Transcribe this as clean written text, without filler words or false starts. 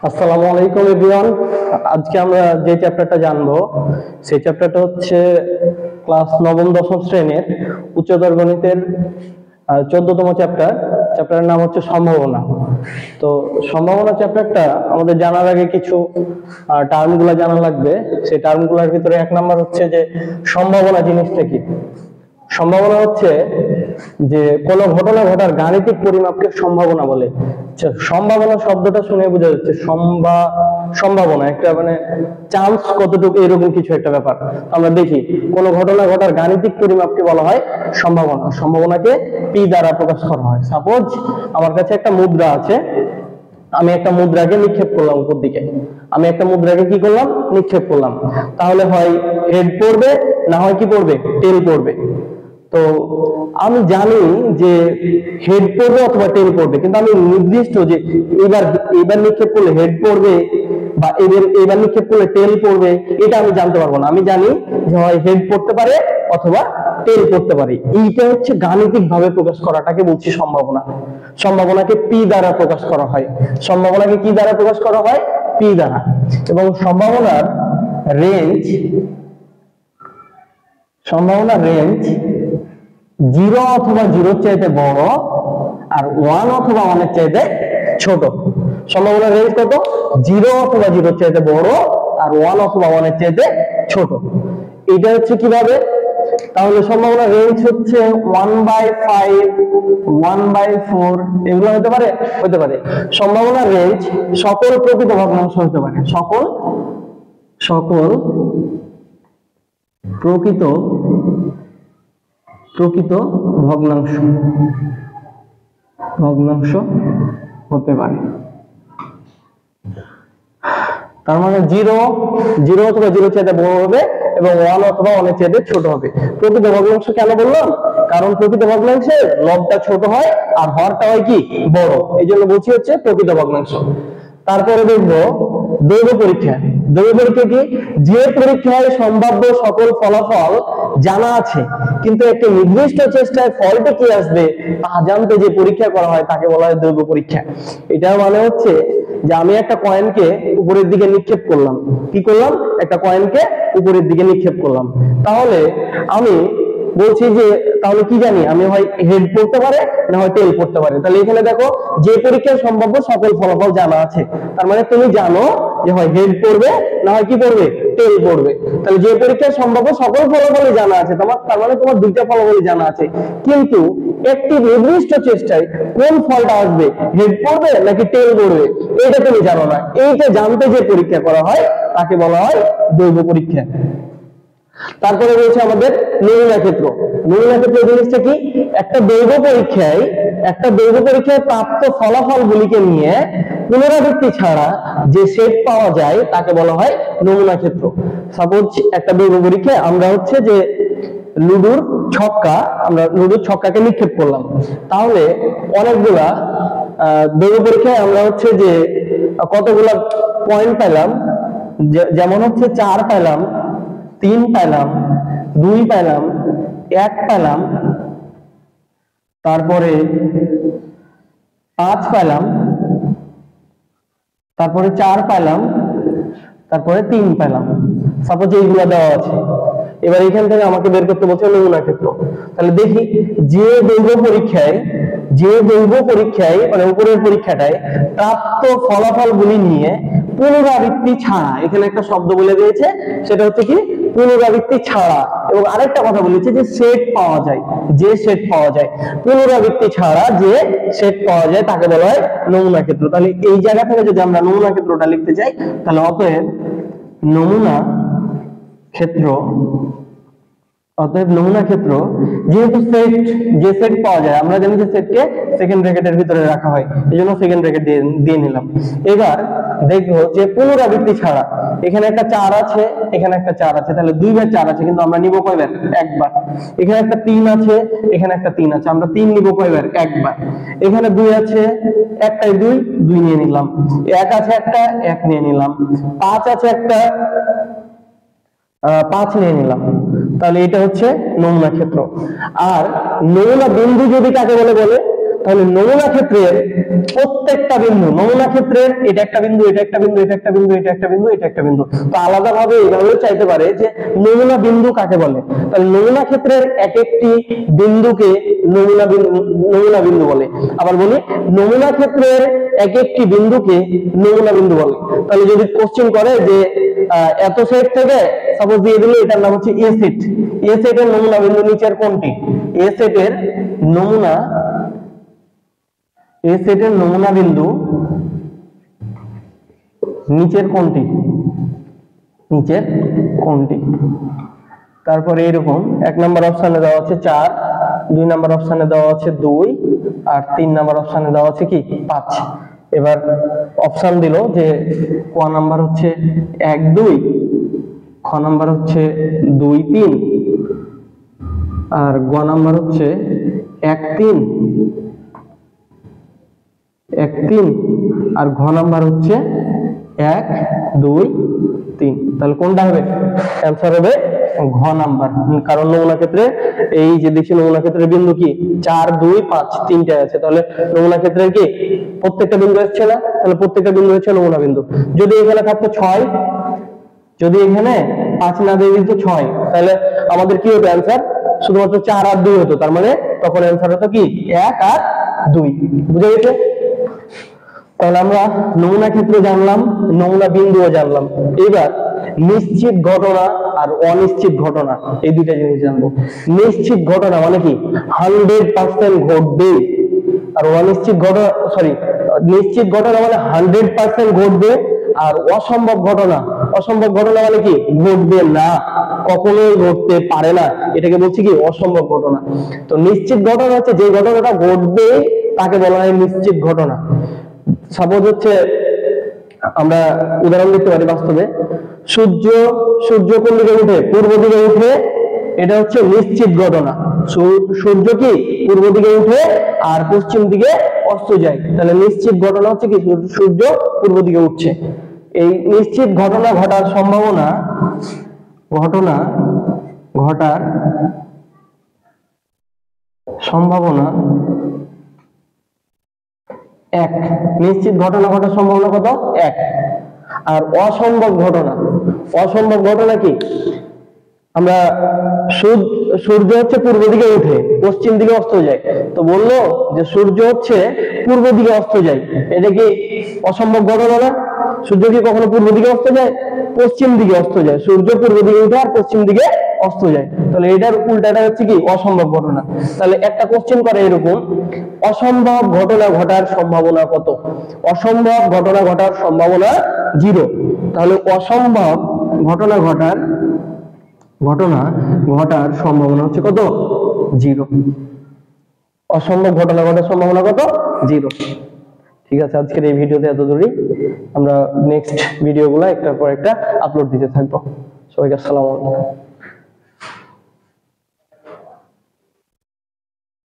আসসালামু আলাইকুম এভরিওয়ান। আজকে আমরা যে চ্যাপ্টারটা জানবো সেই চ্যাপ্টারটা হচ্ছে ক্লাস নবম দশম শ্রেণীর উচ্চতর গণিতের 14তম চ্যাপ্টারের নাম হচ্ছে সম্ভাবনা। তো সম্ভাবনা চ্যাপ্টারটা আমাদের জানার আগে কিছু টার্মগুলো জানা লাগবে। সেই টার্মগুলোর ভিতরে এক নাম্বার হচ্ছে যে সম্ভাবনা জিনিসটা কি। সম্ভাবনা হচ্ছে যে কোনো ঘটনা ঘটার গাণিতিক পরিমাপকে সম্ভাবনা বলে। সম্ভাবনা শব্দটা শুনে বোঝা যাচ্ছে সম্ভাবনা একটা মানে চান্স কতটুকু, এরকম কিছু একটা ব্যাপার। আমরা দেখি কোনো ঘটনা ঘটার গাণিতিক পরিমাপকে বলা হয় সম্ভাবনা। সম্ভাবনাকে পি দ্বারা প্রকাশ করা হয়। সাপোজ আমার কাছে একটা মুদ্রা আছে, আমি একটা মুদ্রাকে নিক্ষেপ করলাম উপর দিকে, আমি একটা মুদ্রাকে কি করলাম, নিক্ষেপ করলাম। তাহলে হয় হেড পড়বে, না হয় কি পড়বে, টেল পড়বে। তো আমি জানি যে হেড পড়বে অথবা টেল পড়বে, কিন্তু আমি নির্দিষ্ট যে এবার নিক্ষেপ করলে হেড পড়বে বা এবার নিক্ষেপ করলে টেল পড়বে এটা আমি জানতে পারবো না। আমি জানি যে হয় হেড পড়তে পারে অথবা টেল পড়তে পারে। এইটা হচ্ছে গাণিতিক ভাবে প্রকাশ করাটাকে বলছি সম্ভাবনা। সম্ভাবনাকে পি দ্বারা প্রকাশ করা হয়। সম্ভাবনাকে কি দ্বারা প্রকাশ করা হয়, পি দ্বারা। এবং সম্ভাবনার রেঞ্জ 0 অথবা 0 চাইতে বড় আর 1 অথবা 1 চাইতে ছোট। সম্ভাবনার রেঞ্জ কত, 0 অথবা 0 চাইতে বড় আর 1 অথবা 1 চাইতে ছোট। এটা হচ্ছে কিভাবে, তাহলে সম্ভাবনার রেঞ্জ হচ্ছে 1/5, 1/4 এগুলো হতে পারে, হতে পারে। সম্ভাবনার রেঞ্জ সকল প্রকৃত ভগ্নাংশ হতে পারে, সকল প্রকৃত ভগ্নাংশ হতে পারে। তার মানে 0 অথবা 0 চাইতে বড় হবে এবং 1 অথবা 1 চাইতে ছোট হবে। প্রকৃত ভগ্নাংশ কেন বললাম, কারণ প্রকৃত ভগ্নাংশের লবটা ছোট হয় আর হরটা হয় কি বড়, এই জন্য বলছি হচ্ছে প্রকৃত ভগ্নাংশ। তারপরে দেখবো দৈব পরীক্ষা। দৈব পরীক্ষা কি, যে পরীক্ষায় সম্ভাব্য সকল ফলাফল জানা আছে কিন্তু একটা নির্দিষ্ট চেষ্টায় ফলটা কি আসবে তা জানতে যে পরীক্ষা করা হয় তাকে বলা হয় দৈব পরীক্ষা। এটার মানে হচ্ছে যে আমি একটা কয়েনকে উপরের দিকে নিক্ষেপ করলাম, কি করলাম, একটা কয়েনকে উপরের দিকে নিক্ষেপ করলাম। তাহলে আমি বলছি যে তাহলে কি জানি, আমি হয় হেড পড়তে পারে না হয় টেল পড়তে পারে। তাহলে এখানে দেখো যে পরীক্ষায় সম্ভাব্য সকল ফলাফল জানা আছে, তার মানে তুমি জানো যে হয় হেড পড়বে না হয় কি পড়বে, টেল পড়বে। তাহলে যে পরীক্ষায় সম্ভাব্য সকল ফলাফলই জানা আছে তোমার, তার মানে তোমার দুইটা ফলাফলই জানা আছে। কিন্তু একটি নির্দিষ্ট চেষ্টায় কোন ফলটা আসবে, হেড পড়বে নাকি টেল পড়বে, এইটা তুমি জানো না। এইটা জানতে যে পরীক্ষা করা হয় তাকে বলা হয় দৈব পরীক্ষা। তারপরে রয়েছে আমাদের নমুনা ক্ষেত্র। নমুনা ক্ষেত্র জিনিসটা কি, একটা দৈব পরীক্ষায় প্রাপ্ত ফলাফলগুলিকে নিয়ে পুনরাবৃত্তি ছাড়া যে সেট পাওয়া যায় তাকে বলা হয় নমুনা ক্ষেত্র। সাপোজ একটা দৈব পরীক্ষায় আমরা হচ্ছে যে লুডুর ছক্কাকে নিক্ষেপ করলাম, তাহলে অনেকগুলা দৈব পরীক্ষায় আমরা হচ্ছে যে কতগুলা পয়েন্ট পেলাম, যেমন হচ্ছে 4 পেলাম, 3 পেলাম, 2 পেলাম, 1 পেলাম, তারপরে 5 পেলাম, তারপরে 4 পেলাম, তারপরে 3 পেলাম। সাপোজ এইগুলা দেওয়া আছে। এবার এখান থেকে আমাকে বের করতে বলছে নমুনা ক্ষেত্র। তাহলে দেখি যে দৈব পরীক্ষায় মানে উপরের পরীক্ষাটায় প্রাপ্ত ফলাফলগুলি নিয়ে পুনরাবৃত্তি ছাড়া, এখানে একটা শব্দ বলে দিয়েছে সেটা হচ্ছে কি পুনরাবৃত্তি ছাড়া, এবং আরেকটা কথা বলেছে যে সেট পাওয়া যায়, যে সেট পাওয়া যায়, পুনরাবৃত্তি ছাড়া যে সেট পাওয়া যায় তাকে বলা হয় নমুনা ক্ষেত্র। তাহলে এই জায়গা থেকে যদি আমরা নমুনা ক্ষেত্রটা লিখতে চাই, তাহলে অতএব নমুনা ক্ষেত্র যেহেতু যে সেট পাওয়া যায়, আমরা জানি যে সেটকে সেকেন্ড ব্র্যাকেটের ভিতরে রাখা হয়, এই জন্য সেকেন্ড ব্র্যাকেট দিয়ে নিলাম। এবার দেখবো যে পুনরাবৃত্তি ছাড়া, এখানে একটা 4 আছে, এখানে একটা 4 আছে, তাহলে 2 বার 4 আছে, কিন্তু আমরা নিব কয়বার, একবার। এখানে একটা 3 আছে, এখানে একটা 3 আছে, আমরা 3 নিব কয়বার, একবার। এখানে 2 আছে, একটাই 2 নিয়ে নিলাম। 1 আছে একটা, 1 নিয়ে নিলাম। 5 আছে একটা, 5 নিয়ে নিলাম। তাহলে এটা হচ্ছে নমুনা ক্ষেত্র। আর নমুনা বিন্দু যদি কাকে বলে তাহলে নমুনা ক্ষেত্রের প্রত্যেকটা বিন্দু, নমুনা ক্ষেত্রের এটা একটা বিন্দু, এটা একটা বিন্দু, এটা একটা বিন্দু, এটা একটা বিন্দু, এটা একটা বিন্দু, তো আলাদাভাবে এইভাবেও চাইতে পারে যে নমুনা বিন্দু কাকে বলে। তাহলে নমুনা ক্ষেত্রের এক একটি বিন্দুকে নমুনা বিন্দু বলে। আবার বলি, নমুনা ক্ষেত্রের এক একটি বিন্দুকে নমুনা বিন্দু বলে। তাহলে যদি কোশ্চেন করে যে এত সেট থেকে সাপোজ দিয়ে দিল এটার নাম হচ্ছে এ সেট, এ সেটের নমুনা বিন্দু নিচের কোনটি, এ সেটের নমুনা, এ সেটের নমুনা বিন্দু নিচের কোনটি, নিচের কোনটি। তারপরে এরকম 1 নম্বর অপশনে দেওয়া আছে 4, 2 নম্বর অপশনে দেওয়া আছে 2, আর 3 নম্বর অপশনে দেওয়া আছে কি 5। এবার অপশন দিল যে ক নাম্বার হচ্ছে 1 2, খ নাম্বার হচ্ছে 2 3, আর গ নাম্বার হচ্ছে 1 3, 1 3, আর ঘ নাম্বার হচ্ছে 1 2 3। তাহলে কোনটা হবে? অ্যান্সার হবে ঘ নাম্বার। কারণ নমুনা ক্ষেত্রে এই যে দেখছি নমুনা ক্ষেত্রের বিন্দু কি 4 2 5 তিনটে আছে, তাহলে নমুনা ক্ষেত্রের কি প্রত্যেকটা বিন্দু আসছে না, তাহলে প্রত্যেকটা বিন্দু হচ্ছে নমুনা বিন্দু। যদি এখানে থাকতো 6, যদি এখানে 5 না দিয়ে দিত 6, তাহলে আমাদের কি হতো অ্যান্সার? শুধুমাত্র 4 আর 2 হতো, তার মানে তখন অ্যান্সার হতো কি 1 আর 2। বুঝে গেছে? তাহলে আমরা নমুনা ক্ষেত্র জানলাম, নমুনা বিন্দুও জানলাম। এবার নিশ্চিত ঘটনা আর অনিশ্চিত ঘটনা এই দুইটা জিনিস জানবো। নিশ্চিত ঘটনা মানে কি 100% ঘটবে, আর অনিশ্চিত ঘটনা নিশ্চিত ঘটনা মানে 100% ঘটবে, আর অসম্ভব ঘটনা, অসম্ভব ঘটনা মানে কি ঘটবে না, কখনোই ঘটতে পারে না, এটাকে বলছি কি অসম্ভব ঘটনা। তো নিশ্চিত ঘটনা হচ্ছে যে ঘটনাটা ঘটবে তাকে বলা হয় নিশ্চিত ঘটনা। সাপোজ হচ্ছে আমরা উদাহরণ দিতে পারি বাস্তবে, সূর্য কোন দিকে উঠে? পূর্ব দিকে উঠে, এটা হচ্ছে নিশ্চিত ঘটনা। সূর্য কি পূর্ব দিকে উঠে আর পশ্চিম দিকে অস্ত যায়, তাহলে নিশ্চিত ঘটনা হচ্ছে কি সূর্য পূর্ব দিকে উঠছে। এই নিশ্চিত ঘটনা ঘটার সম্ভাবনা, ঘটনা ঘটার সম্ভাবনা 1, নিশ্চিত ঘটনা ঘটার সম্ভাবনা কত? 1। আর অসম্ভব ঘটনা, অসম্ভব ঘটনা কি আমরা সূর্য হচ্ছে পূর্ব দিকে উঠে পশ্চিম দিকে অস্ত যায়, তো বললো যে সূর্য হচ্ছে পূর্ব দিকে অস্ত যায়, এটা কি অসম্ভব ঘটনা না? সূর্য কি কখনো পূর্ব দিকে অস্ত যায়? পশ্চিম দিকে অস্ত যায়। সূর্য পূর্ব দিকে উঠে আর পশ্চিম দিকে অস্ত যায়, তাহলে এটার উল্টাটা হচ্ছে কি অসম্ভব ঘটনা। তাহলে একটা কোশ্চেন করে এরকম, অসম্ভব ঘটনা ঘটার সম্ভাবনা কত? অসম্ভব ঘটনা ঘটার সম্ভাবনা 0। তাহলে অসম্ভব ঘটনা ঘটার সম্ভাবনা হচ্ছে কত? 0। অসম্ভব ঘটনা ঘটার সম্ভাবনা কত? 0। ঠিক আছে, আজকের এই ভিডিওতে এত দূরই। আমরা নেক্সট ভিডিওগুলো একটার পর একটা আপলোড দিতে থাকবো। সবাইকে আসসালামু আলাইকুম।